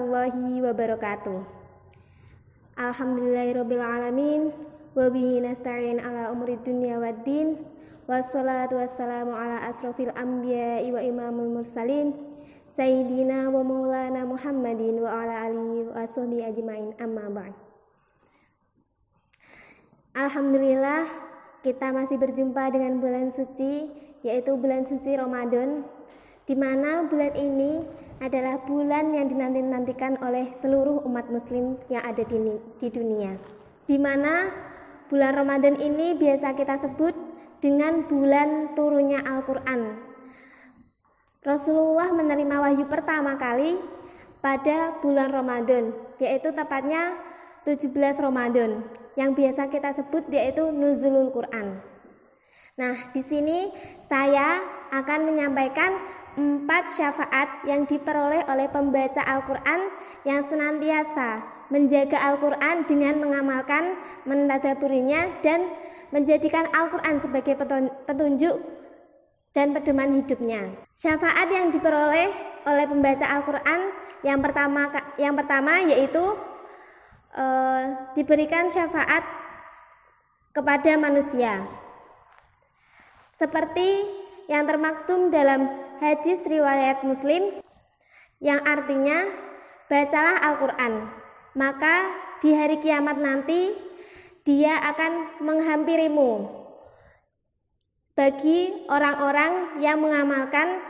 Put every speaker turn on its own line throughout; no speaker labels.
warahmatullahi wabarakatuh. Alhamdulillahirabbil alamin wa bihi nasta'in ala umuri dunya waddin. Wassalatu wassalamu ala asrofil anbiya'i wa imamul mursalin sayyidina wa maulana Muhammadin wa ala alihi wa sahbihi ajmain, amma ba'd. Alhamdulillah, kita masih berjumpa dengan bulan suci, yaitu bulan suci Ramadan, di mana bulan ini adalah bulan yang dinanti-nantikan oleh seluruh umat muslim yang ada di dunia. Di mana bulan Ramadan ini biasa kita sebut dengan bulan turunnya Al-Quran. Rasulullah menerima wahyu pertama kali pada bulan Ramadan, yaitu tepatnya 17 Ramadan, yang biasa kita sebut yaitu Nuzulul Quran. Nah, di sini saya akan menyampaikan 4 syafaat yang diperoleh oleh pembaca Al-Quran yang senantiasa menjaga Al-Quran dengan mengamalkan, mentadaburinya, dan menjadikan Al-Quran sebagai petunjuk dan pedoman hidupnya. Syafaat yang diperoleh oleh pembaca Al-Quran yang pertama yaitu diberikan syafaat kepada manusia, seperti yang termaktum dalam hadis riwayat Muslim, yang artinya, bacalah Al-Quran, maka di hari kiamat nanti dia akan menghampirimu bagi orang-orang yang mengamalkan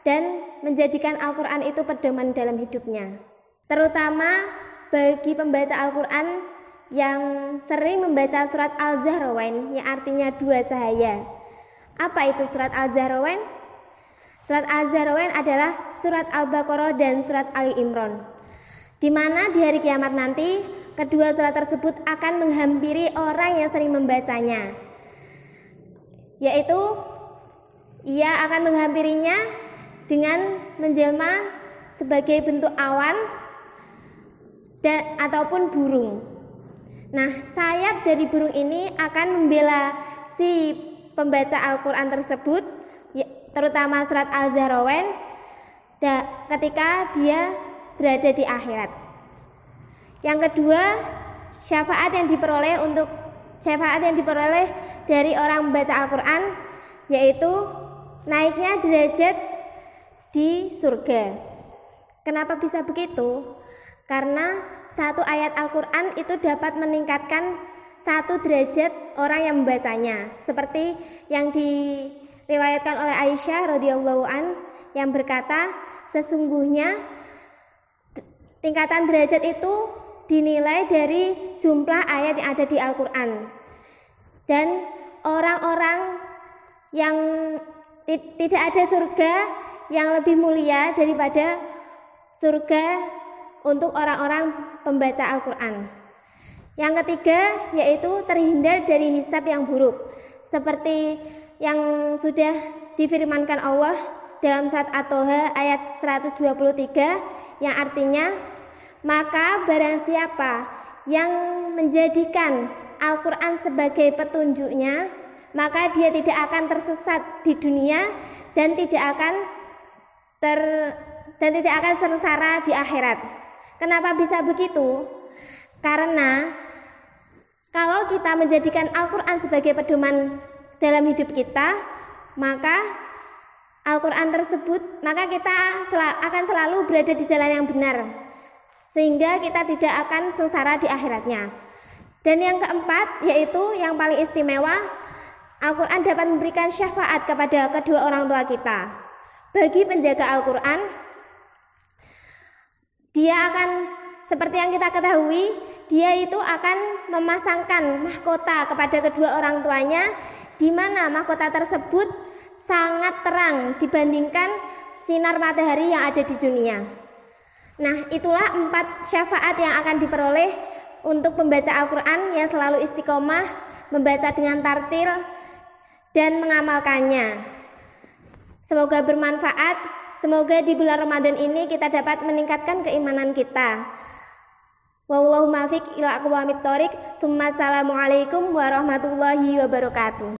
dan menjadikan Al-Quran itu pedoman dalam hidupnya. Terutama bagi pembaca Al-Quran yang sering membaca surat Al-Zahrawain, yang artinya 2 cahaya. Apa itu surat Al-Zahrawain? Surat Al-Zahrawain adalah surat Al-Baqarah dan surat Ali Imran, di mana di hari kiamat nanti kedua surat tersebut akan menghampiri orang yang sering membacanya, yaitu ia akan menghampirinya dengan menjelma sebagai bentuk awan ataupun burung. Nah, sayap dari burung ini akan membela si pembaca Al-Quran tersebut, terutama surat Al-Zahrawain, ketika dia berada di akhirat. Yang kedua, syafaat yang diperoleh dari orang membaca Al-Quran, yaitu naiknya derajat di surga. Kenapa bisa begitu? Karena satu ayat Al-Quran itu dapat meningkatkan 1 derajat orang yang membacanya, seperti yang diriwayatkan oleh Aisyah radhiyallahu an, yang berkata, sesungguhnya tingkatan derajat itu dinilai dari jumlah ayat yang ada di Al-Quran, dan orang-orang yang tidak ada surga yang lebih mulia daripada surga untuk orang-orang pembaca Al-Quran. Yang ketiga yaitu terhindar dari hisab yang buruk, seperti yang sudah difirmankan Allah dalam surat At-Toha ayat 123, yang artinya, maka barang siapa yang menjadikan Al-Quran sebagai petunjuknya, maka dia tidak akan tersesat di dunia dan tidak akan sengsara di akhirat. Kenapa bisa begitu? Karena kalau kita menjadikan Al-Quran sebagai pedoman dalam hidup kita, maka kita akan selalu berada di jalan yang benar, sehingga kita tidak akan sengsara di akhiratnya. Dan yang keempat, yaitu yang paling istimewa, Al-Quran dapat memberikan syafaat kepada kedua orang tua kita. Bagi penjaga Al-Quran, dia akan, seperti yang kita ketahui, dia itu akan memasangkan mahkota kepada kedua orang tuanya, di mana mahkota tersebut sangat terang dibandingkan sinar matahari yang ada di dunia. Nah, itulah 4 syafaat yang akan diperoleh untuk pembaca Al-Quran yang selalu istiqomah membaca dengan tartil dan mengamalkannya. Semoga bermanfaat. Semoga di bulan Ramadan ini kita dapat meningkatkan keimanan kita. Wallahu muwaffiq ila aqwamit thoriq. Assalamualaikum warahmatullahi wabarakatuh.